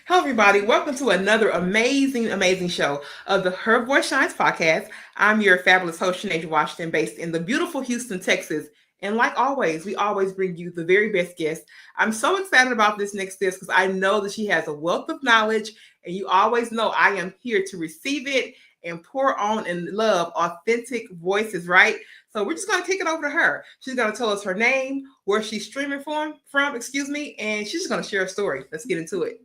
Hello, everybody. Welcome to another amazing show of the Her Voice Shines podcast. I'm your fabulous host, Sinead Washington, based in the beautiful Houston, Texas. And like always, we always bring you the very best guests. I'm so excited about this next guest because I know that she has a wealth of knowledge, and you always know I am here to receive it and pour on and love authentic voices, right? So we're just going to kick it over to her. She's going to tell us her name, where she's streaming from, and she's just going to share a story. Let's get into it.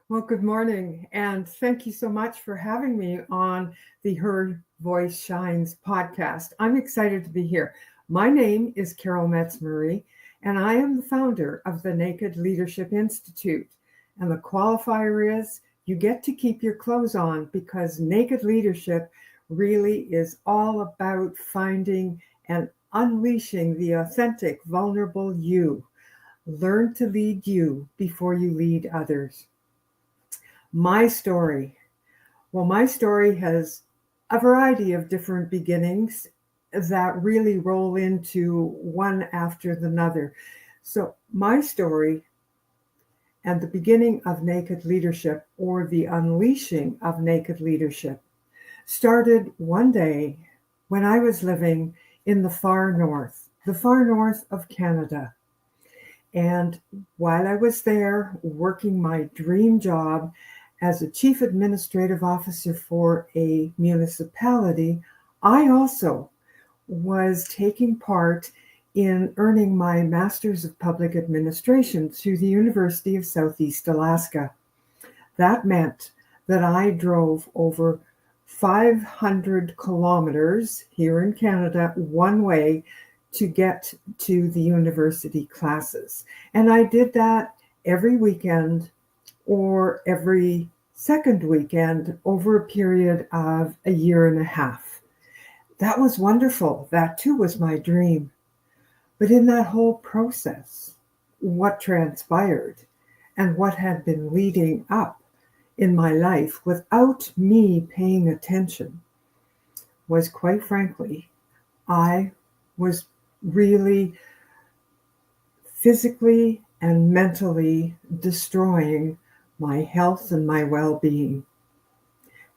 Well, good morning, and thank you so much for having me on the Her Voice Shines podcast. I'm excited to be here. My name is Carol Metz Marie, and I am the founder of the Naked Leadership Institute. And the qualifier is you get to keep your clothes on because naked leadership really is all about finding and unleashing the authentic, vulnerable you. Learn to lead you before you lead others. My story. Well, my story has a variety of different beginnings that really roll into one after another. So, my story and the beginning of naked leadership, or the unleashing of naked leadership, started one day when I was living in the far north of Canada. And while I was there working my dream job as a chief administrative officer for a municipality, I also was taking part in earning my Master's of Public Administration through the University of Southeast Alaska. That meant that I drove over 500 kilometers here in Canada one way to get to the university classes. And I did that every weekend or every second weekend over a period of a year and a half. That was wonderful. That too was my dream. But in that whole process, what transpired and what had been leading up in my life without me paying attention was, quite frankly, I was really physically and mentally destroying my health and my well-being.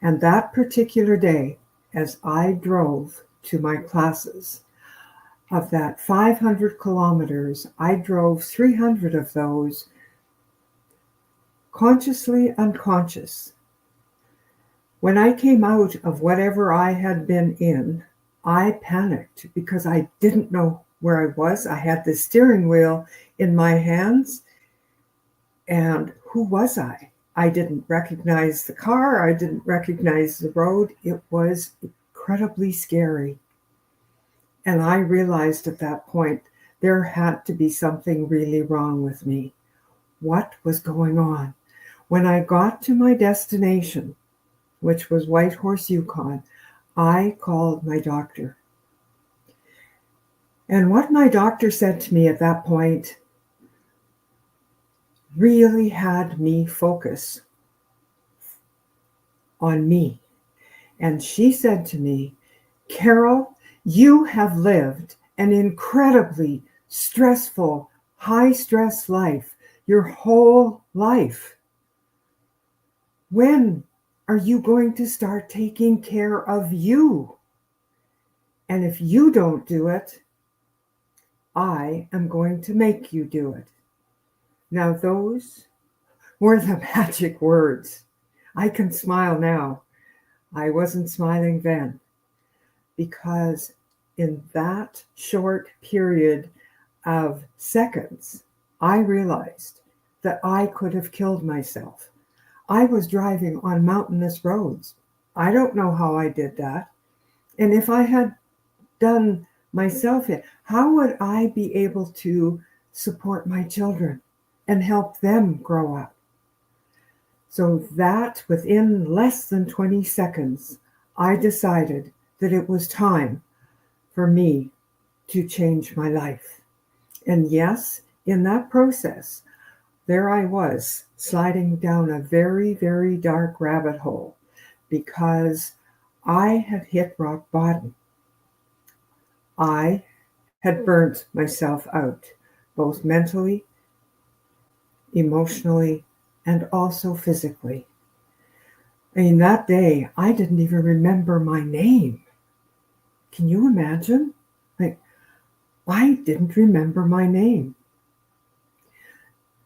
And that particular day, as I drove to my classes, of that 500 kilometers, I drove 300 of those consciously unconscious. When I came out of whatever I had been in, I panicked because I didn't know where I was. I had the steering wheel in my hands, and who was I? I didn't recognize the car. I didn't recognize the road. It was incredibly scary. And I realized at that point there had to be something really wrong with me. What was going on? When I got to my destination, which was Whitehorse, Yukon, I called my doctor. And what my doctor said to me at that point really had me focus on me. And she said to me, Carol, you have lived an incredibly stressful, high-stress life your whole life. When are you going to start taking care of you? And if you don't do it, I am going to make you do it. Now, those were the magic words. I can smile now. I wasn't smiling then, because in that short period of seconds, I realized that I could have killed myself. I was driving on mountainous roads. I don't know how I did that. And if I had done myself in, how would I be able to support my children and help them grow up? So that within less than 20 seconds, I decided that it was time for me to change my life. And yes, in that process, there I was sliding down a very, very dark rabbit hole because I had hit rock bottom. I had burnt myself out, both mentally emotionally, and also physically. I mean, that day, I didn't even remember my name. Can you imagine? Like, I didn't remember my name.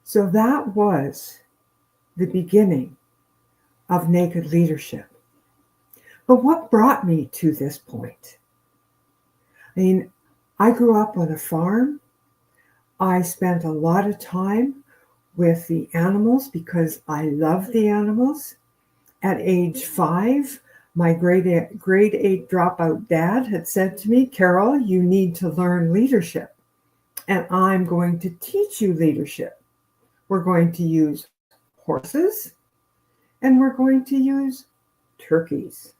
So that was the beginning of naked leadership. But what brought me to this point? I mean, I grew up on a farm. I spent a lot of time with the animals because I love the animals. At age 5, my grade 8 dropout dad had said to me, Carol, you need to learn leadership, and I'm going to teach you leadership. We're going to use horses, and we're going to use turkeys.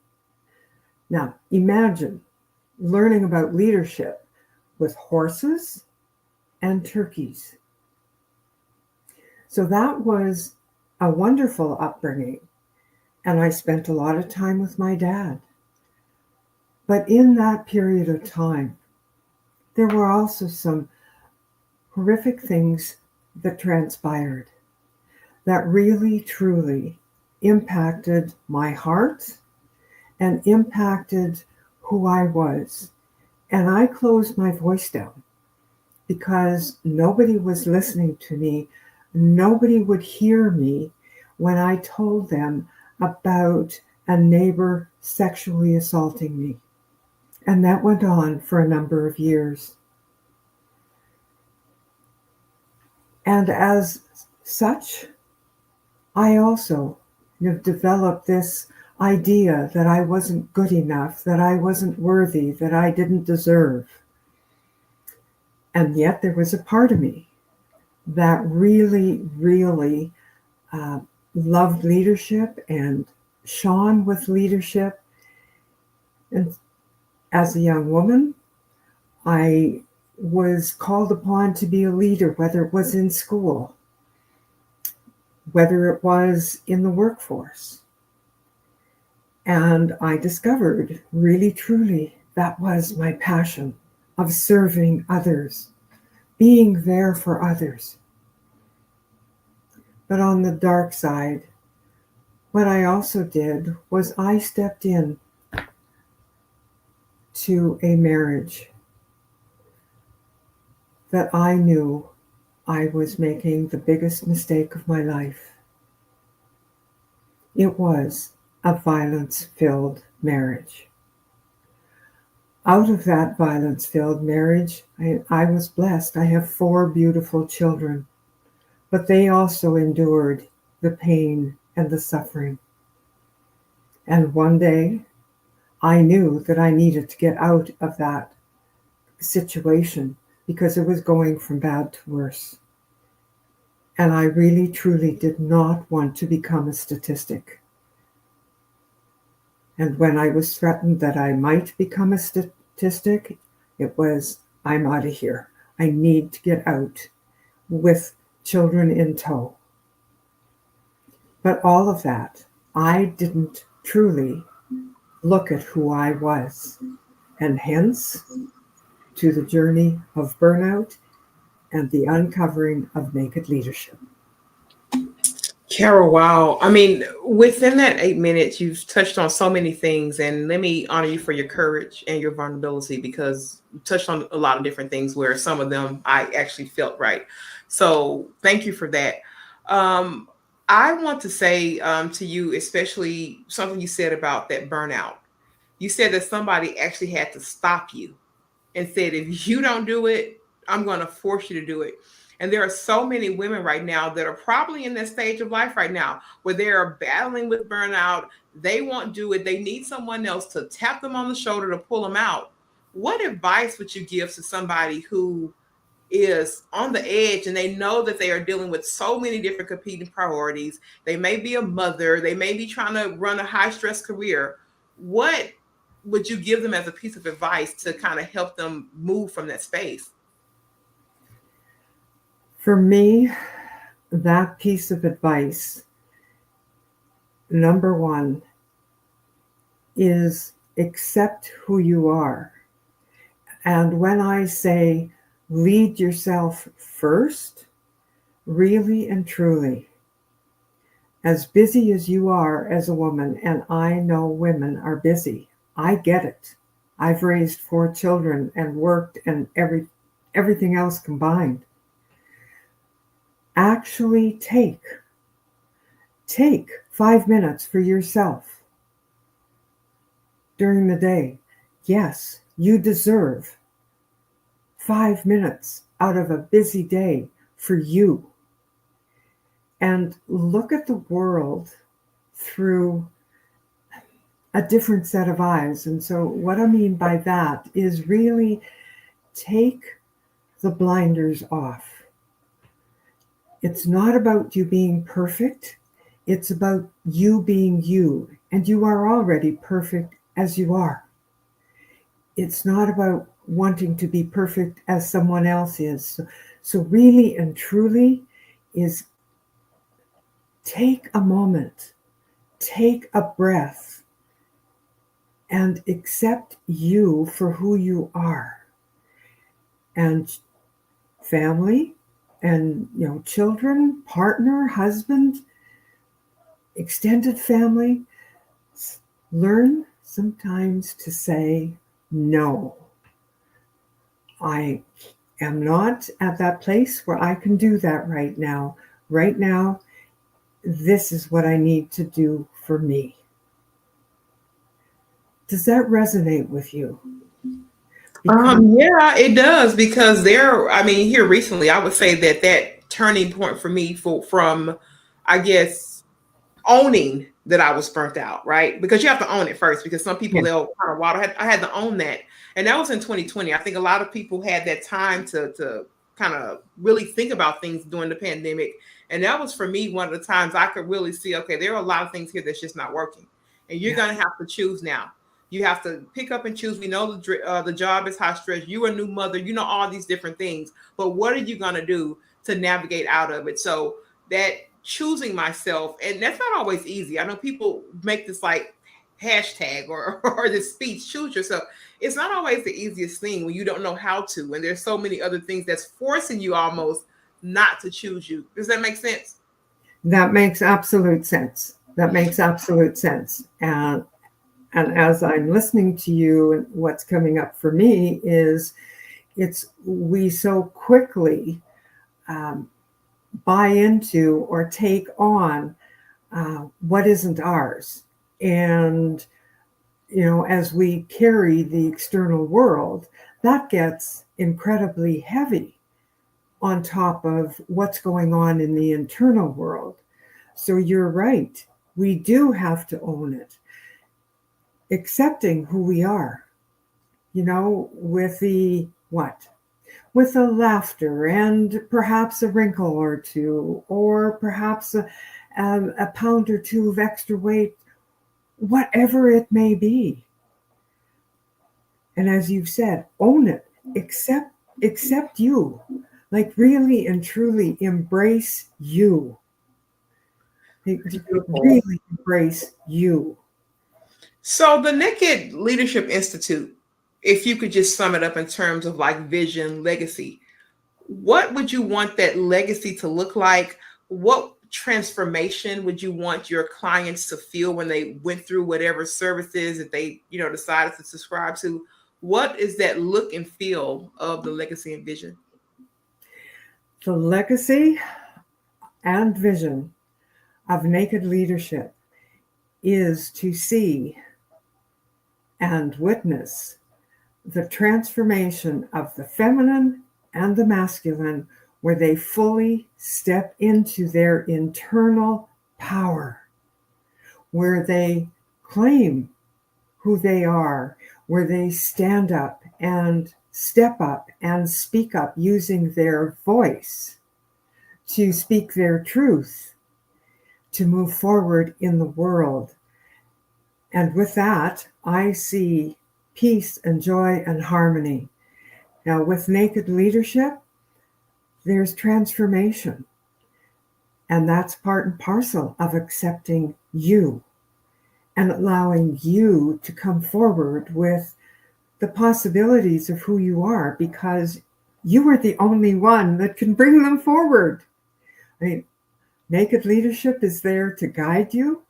Now, imagine learning about leadership with horses and turkeys. So that was a wonderful upbringing. And I spent a lot of time with my dad. But in that period of time, there were also some horrific things that transpired that really, truly impacted my heart and impacted who I was. And I closed my voice down because nobody was listening to me. Nobody would hear me when I told them about a neighbor sexually assaulting me. And that went on for a number of years. And as such, I also developed this idea that I wasn't good enough, that I wasn't worthy, that I didn't deserve. And yet there was a part of me that really, really loved leadership and shone with leadership. And as a young woman, I was called upon to be a leader, whether it was in school, whether it was in the workforce. And I discovered really, truly, that was my passion of serving others, being there for others. But on the dark side, what I also did was I stepped in to a marriage that I knew I was making the biggest mistake of my life. It was a violence-filled marriage. Out of that violence-filled marriage, I was blessed. I have 4 beautiful children, but they also endured the pain and the suffering. And one day, I knew that I needed to get out of that situation because it was going from bad to worse. And I really, truly did not want to become a statistic. And when I was threatened that I might become a statistic, it was, I'm out of here. I need to get out with children in tow. But all of that, I didn't truly look at who I was. And hence, to the journey of burnout and the uncovering of naked leadership. Carol, wow. I mean, within that 8 minutes, you've touched on so many things. And let me honor you for your courage and your vulnerability because you touched on a lot of different things where some of them I actually felt right. So thank you for that. Um, I want to say to you, especially something you said about that burnout. You said that somebody actually had to stop you and said, if you don't do it, I'm going to force you to do it. And there are so many women right now that are probably in that stage of life right now where they are battling with burnout. They won't do it. They need someone else to tap them on the shoulder to pull them out. What advice would you give to somebody who is on the edge and they know that they are dealing with so many different competing priorities? They may be a mother, they may be trying to run a high stress career. What would you give them as a piece of advice to kind of help them move from that space? For me, that piece of advice, number one, is accept who you are. And when I say lead yourself first, Really and truly, as busy as you are as a woman, and I know women are busy, I get it. I've raised 4 children and worked and everything else combined. Actually take 5 minutes for yourself during the day. Yes, you deserve 5 minutes out of a busy day for you. And look at the world through a different set of eyes. And so, what I mean by that is really take the blinders off. It's not about you being perfect, it's about you being you. And you are already perfect as you are. It's not about wanting to be perfect as someone else is. So really and truly is take a moment, take a breath, and accept you for who you are. And family and children, partner, husband, extended family, learn sometimes to say no. I am not at that place where I can do that right now. Right now, this is what I need to do for me. Does that resonate with you? Yeah, it does, because here recently, I would say that turning point for me from, I guess, owning that I was burnt out, right? Because you have to own it first, because some people, Yeah. they'll kind of waddle. I had to own that. And that was in 2020. I think a lot of people had that time to kind of really think about things during the pandemic. And that was, for me, one of the times I could really see, okay, there are a lot of things here that's just not working. And you're going to have to choose now. You have to pick up and choose. We know the job is high stress. You're a new mother. You know all these different things. But what are you going to do to navigate out of it? So that choosing myself, and that's not always easy. I know people make this like hashtag or this speech, choose yourself. It's not always the easiest thing when you don't know how to, and there's so many other things that's forcing you almost not to choose you. Does that make sense? That makes absolute sense. That makes absolute sense. And as I'm listening to you, and what's coming up for me is we so quickly buy into or take on what isn't ours. And, as we carry the external world, that gets incredibly heavy on top of what's going on in the internal world. So you're right. We do have to own it. Accepting who we are, with the what? With a laughter and perhaps a wrinkle or two, or perhaps a pound or two of extra weight, whatever it may be. And as you've said, own it, accept you, like really and truly embrace you. Really embrace you. So the Naked Leadership Institute, if you could just sum it up in terms of like vision, legacy, what would you want that legacy to look like? What transformation would you want your clients to feel when they went through whatever services that they, decided to subscribe to? What is that look and feel of the legacy and vision? The legacy and vision of Naked Leadership is to see and witness the transformation of the feminine and the masculine, where they fully step into their internal power, where they claim who they are, where they stand up and step up and speak up using their voice to speak their truth, to move forward in the world. And with that, I see peace and joy and harmony. Now, with Naked Leadership, there's transformation. And that's part and parcel of accepting you and allowing you to come forward with the possibilities of who you are, because you are the only one that can bring them forward. I mean, naked leadership is there to guide you,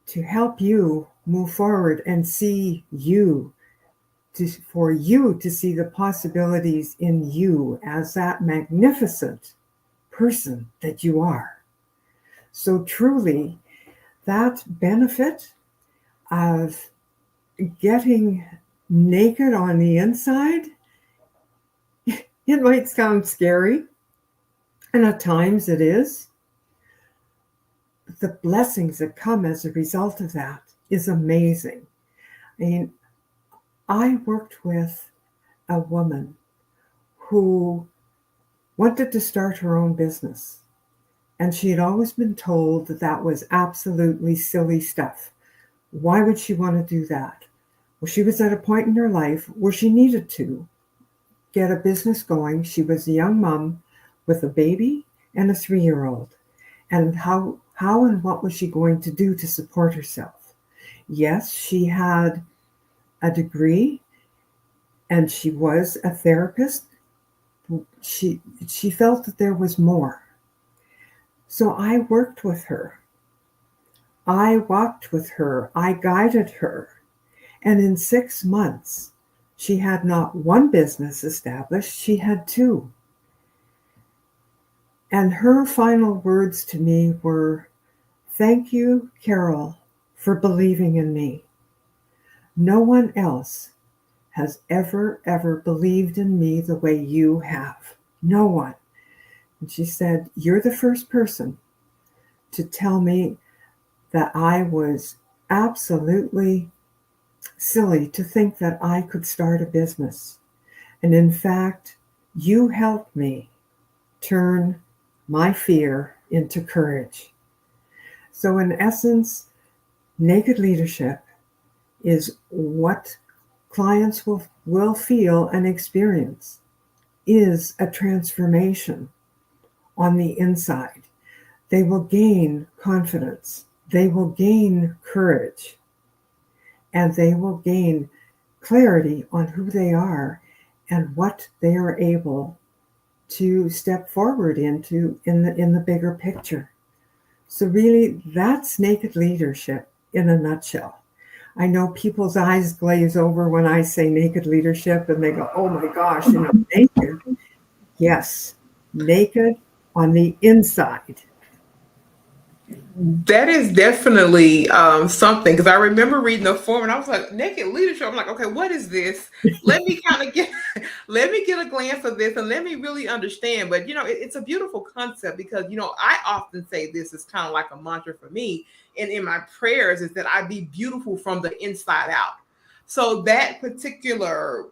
to help you move forward and see you, for you to see the possibilities in you as that magnificent person that you are. So truly, that benefit of getting naked on the inside, it might sound scary, and at times it is. But the blessings that come as a result of that is amazing. I mean, I worked with a woman who wanted to start her own business. And she had always been told that that was absolutely silly stuff. Why would she want to do that? Well, she was at a point in her life where she needed to get a business going. She was a young mom with a baby and a 3-year-old. And how and what was she going to do to support herself? Yes, she had a degree and she was a therapist. She felt that there was more. So I worked with her. I walked with her. I guided her. And in 6 months, she had not one business established, she had 2. And her final words to me were, "Thank you, Carol, for believing in me. No one else has ever believed in me the way you have. No one." And she said, "You're the first person to tell me that I was absolutely silly to think that I could start a business. And in fact, you helped me turn my fear into courage." So in essence, naked leadership is what clients will feel and experience is a transformation on the inside. They will gain confidence. They will gain courage. And they will gain clarity on who they are and what they are able to step forward into in the bigger picture. So really, that's naked leadership in a nutshell. I know people's eyes glaze over when I say naked leadership and they go, "Oh my gosh, naked." Yes, naked on the inside. That is definitely something, because I remember reading the form and I was like, naked leadership. I'm like, okay, what is this? Let me kind of let me get a glance of this and let me really understand. But it's a beautiful concept because I often say this is kind of like a mantra for me, and in my prayers is that I be beautiful from the inside out. So that particular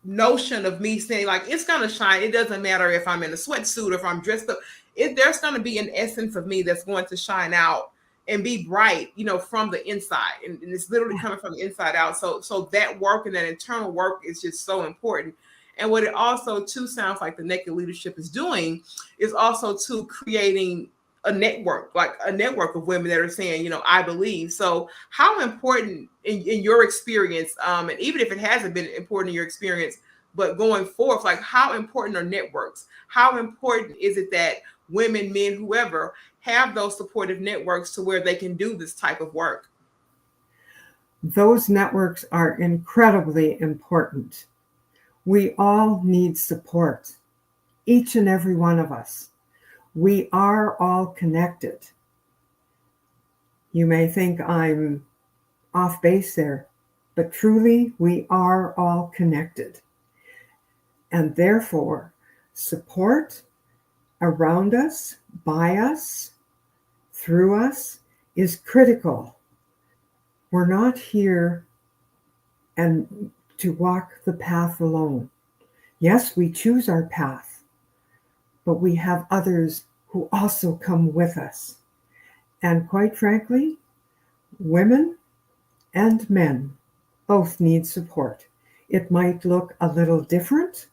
notion of me saying like it's gonna shine. It doesn't matter if I'm in a sweatsuit or if I'm dressed up. There's gonna be an essence of me that's going to shine out and be bright, from the inside. And it's literally coming from the inside out. So that work and that internal work is just so important. And what it also too sounds like the naked leadership is doing is also to creating a network, like a network of women that are saying, I believe. So how important in your experience, and even if it hasn't been important in your experience, but going forth, like how important are networks? How important is it that women, men, whoever have those supportive networks to where they can do this type of work? Those networks are incredibly important. We all need support, each and every one of us. We are all connected. You may think I'm off base there, but truly we are all connected. And therefore, support around us, by us, through us is critical. We're not here and to walk the path alone. Yes, we choose our path, but we have others who also come with us. And quite frankly, women and men both need support. It might look a little different,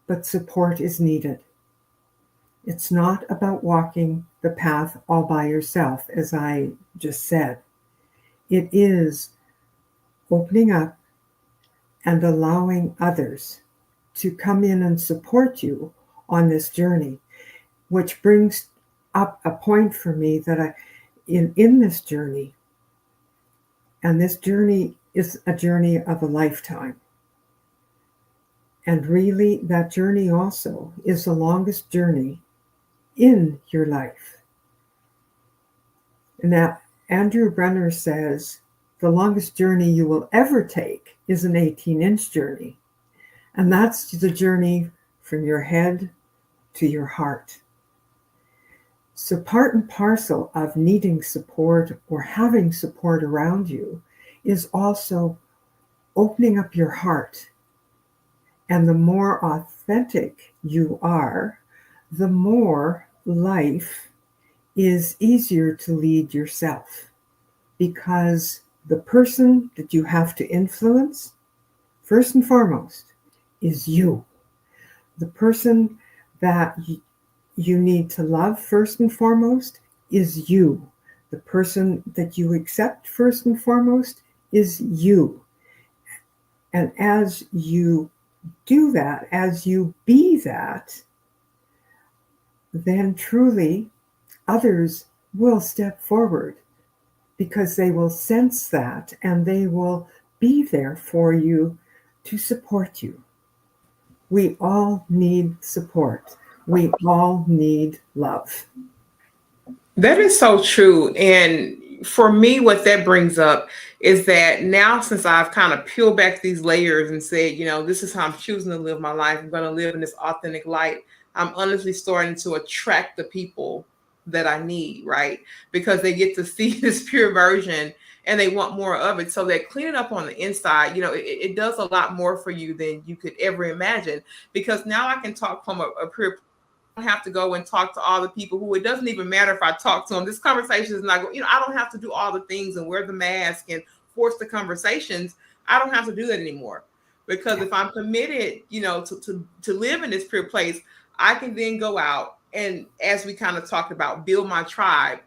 but support is needed. It's not about walking the path all by yourself, as I just said. It is opening up and allowing others to come in and support you, on this journey, which brings up a point for me that in this journey, and this journey is a journey of a lifetime. And really, that journey also is the longest journey in your life. Now, Andrew Brenner says the longest journey you will ever take is an 18-inch journey. And that's the journey from your head to your heart. So part and parcel of needing support or having support around you is also opening up your heart. And the more authentic you are, the more life is easier to lead yourself. Because the person that you have to influence, first and foremost, is you. The person that you need to love first and foremost is you. The person that you accept first and foremost is you. And as you do that, as you be that, then truly others will step forward because they will sense that and they will be there for you to support you. We all need support. We all need love. That is so true. And for me, what that brings up is that now, since I've kind of peeled back these layers and said, this is how I'm choosing to live my life, I'm going to live in this authentic light, I'm honestly starting to attract the people that I need, right? Because they get to see this pure version and they want more of it. So that cleaning up on the inside, it does a lot more for you than you could ever imagine. Because now I can talk from a pure, I don't have to go and talk to all the people who it doesn't even matter if I talk to them. This conversation is not, I don't have to do all the things and wear the mask and force the conversations. I don't have to do that anymore. Because if I'm committed, to live in this pure place, I can then go out and, as we kind of talked about, build my tribe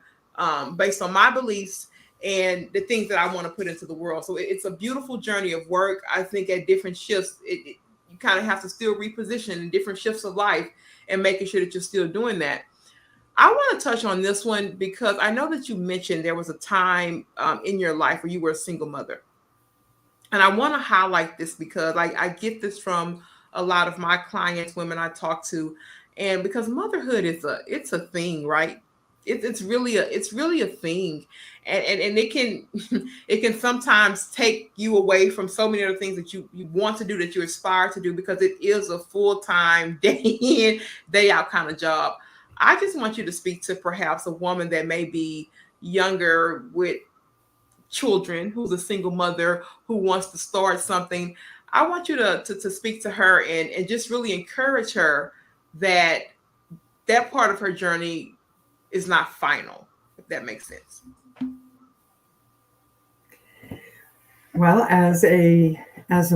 based on my beliefs and the things that I want to put into the world. So it's a beautiful journey of work. I think at different shifts, you kind of have to still reposition in different shifts of life and making sure that you're still doing that. I want to touch on this one because I know that you mentioned there was a time in your life where you were a single mother. And I want to highlight this because I get this from a lot of my clients, women I talk to, and because motherhood it's a thing, right? It's really a thing, and it can it can sometimes take you away from so many other things that you want to do, that you aspire to do, because it is a full-time day in, day out kind of job. I just want you to speak to perhaps a woman that may be younger with children, who's a single mother who wants to start something. I want you to speak to her and just really encourage her that part of her journey is not final, if that makes sense. Well, as a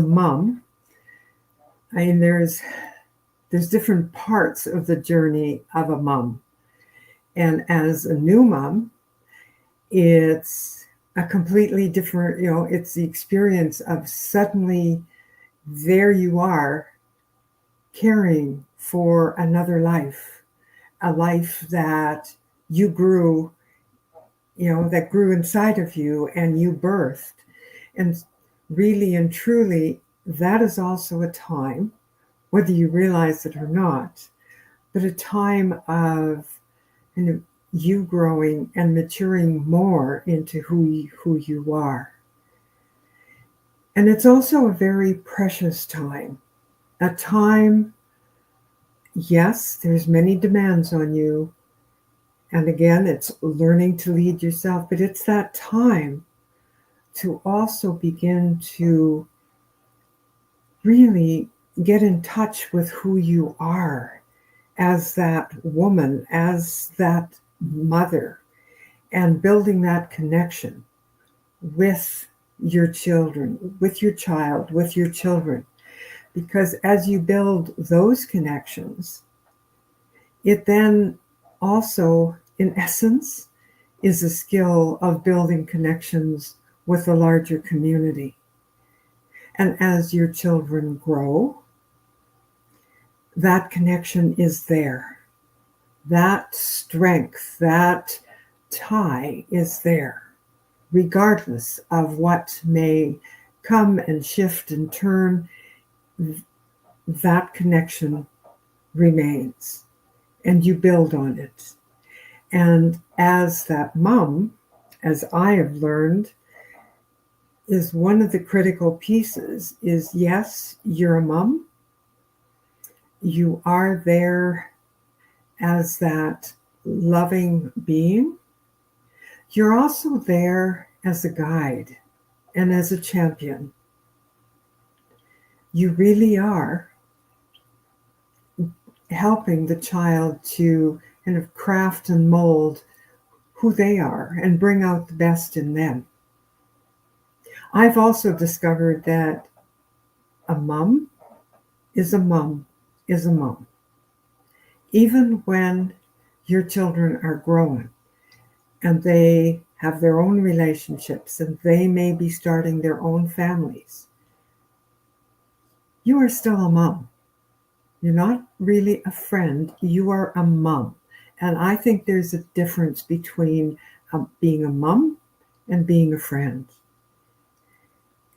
mom, I mean, there's different parts of the journey of a mom. And as a new mom, it's a completely different, it's the experience of suddenly there you are caring for another life, a life that you grew, that grew inside of you and you birthed. And really and truly, that is also a time, whether you realize it or not, but a time of you growing and maturing more into who you are. And it's also a very precious time, a time, yes, there's many demands on you. And again, it's learning to lead yourself, but it's that time to also begin to really get in touch with who you are as that woman, as that mother, and building that connection with your children, with your child, with your children. Because as you build those connections, it then also, in essence, is a skill of building connections with a larger community. And as your children grow, that connection is there. That strength, that tie is there, regardless of what may come and shift and turn. That connection remains, and you build on it. And as that mom, as I have learned, is one of the critical pieces is, yes, you're a mom. You are there as that loving being. You're also there as a guide and as a champion. You really are helping the child to kind of craft and mold who they are and bring out the best in them. I've also discovered that a mom is a mom is a mom. Even when your children are growing and they have their own relationships and they may be starting their own families, you are still a mom. You're not really a friend, you are a mom. And I think there's a difference between being a mom and being a friend.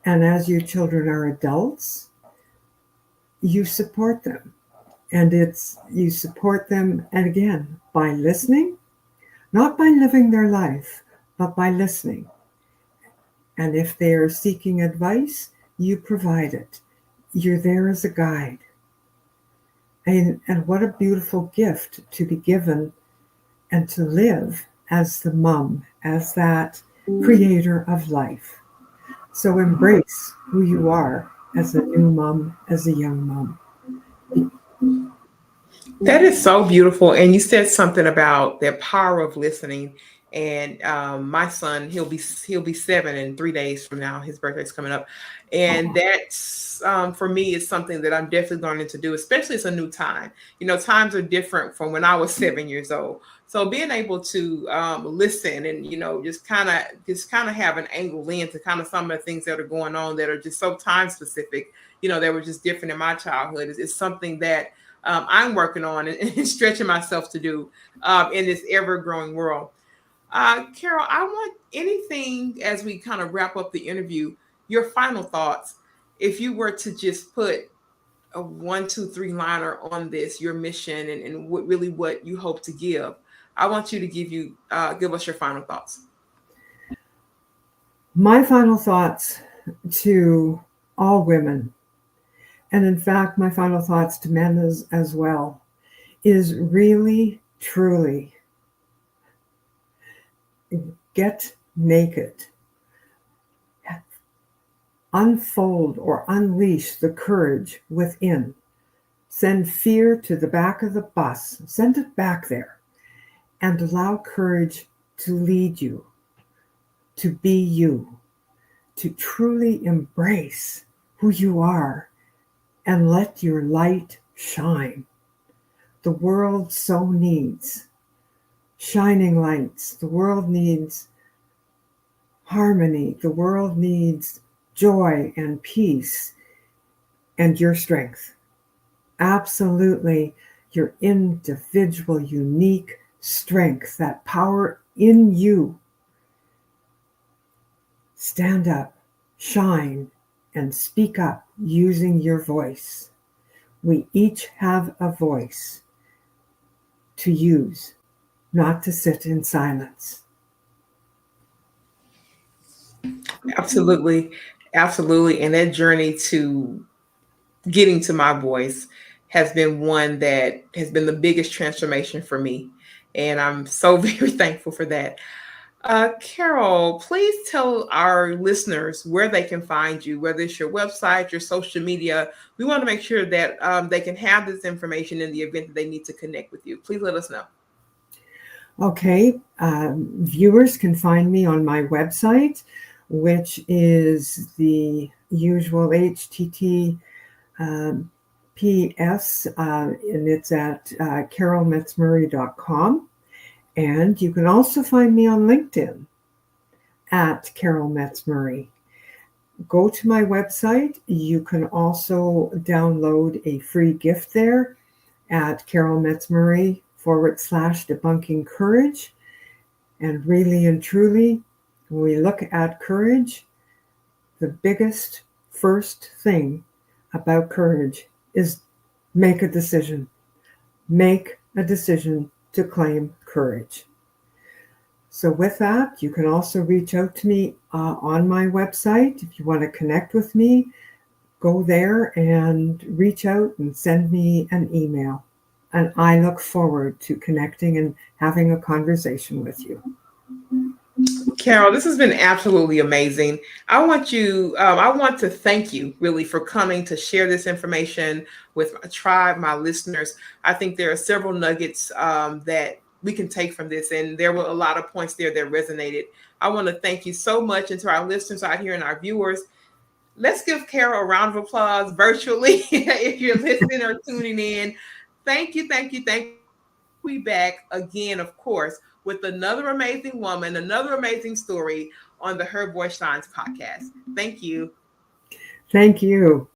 And as your children are adults, you support them. And you support them, and again, by listening, not by living their life, but by listening. And if they are seeking advice, you provide it. You're there as a guide. And what a beautiful gift to be given and to live as the mom, as that creator of life. So embrace who you are as a new mom, as a young mom. That is so beautiful. And you said something about the power of listening. And my son, he'll be 7 in 3 days from now. His birthday's coming up, and that's for me is something that I'm definitely learning to do. Especially it's a new time. Times are different from when I was 7 years old. So being able to listen and just kind of have an angle into kind of some of the things that are going on that are just so time specific. That were just different in my childhood. Is something that I'm working on and stretching myself to do in this ever-growing world. Carol, I want anything as we kind of wrap up the interview, your final thoughts. If you were to just put a 1, 2, 3 liner on this, your mission and what you hope to give, I want you to give us your final thoughts. My final thoughts to all women, and in fact, my final thoughts to men as well, is really, truly get naked. Unfold or unleash the courage within. Send fear to the back of the bus. Send it back there. And allow courage to lead you, to be you, to truly embrace who you are and let your light shine. The world so needs shining lights. The world needs harmony. The world needs joy and peace and your strength. Absolutely, your individual, unique strength, that power in you. Stand up, shine, and speak up using your voice. We each have a voice to use, not to sit in silence. Absolutely. Absolutely. And that journey to getting to my voice has been one that has been the biggest transformation for me. And I'm so very thankful for that. Carol, please tell our listeners where they can find you, whether it's your website, your social media. We want to make sure that they can have this information in the event that they need to connect with you. Please let us know. Okay, viewers can find me on my website, which is the usual HTTPS, and it's at carolmetzmurray.com. And you can also find me on LinkedIn at Carol Metz Murray. Go to my website. You can also download a free gift there. at Carol Metz Murray /debunking courage. And really and truly, when we look at courage, the biggest first thing about courage is make a decision. Make a decision to claim courage. So with that, you can also reach out to me on my website. If you want to connect with me, go there and reach out and send me an email. And I look forward to connecting and having a conversation with you. Carol, this has been absolutely amazing. I want to thank you really for coming to share this information with my tribe, my listeners. I think there are several nuggets that we can take from this, and there were a lot of points there that resonated. I want to thank you so much, and to our listeners out here and our viewers, let's give Carol a round of applause virtually if you're listening or tuning in. Thank you, thank you, thank you. We'll be back again, of course, with another amazing woman, another amazing story on the Her Voice Shines podcast. Thank you. Thank you.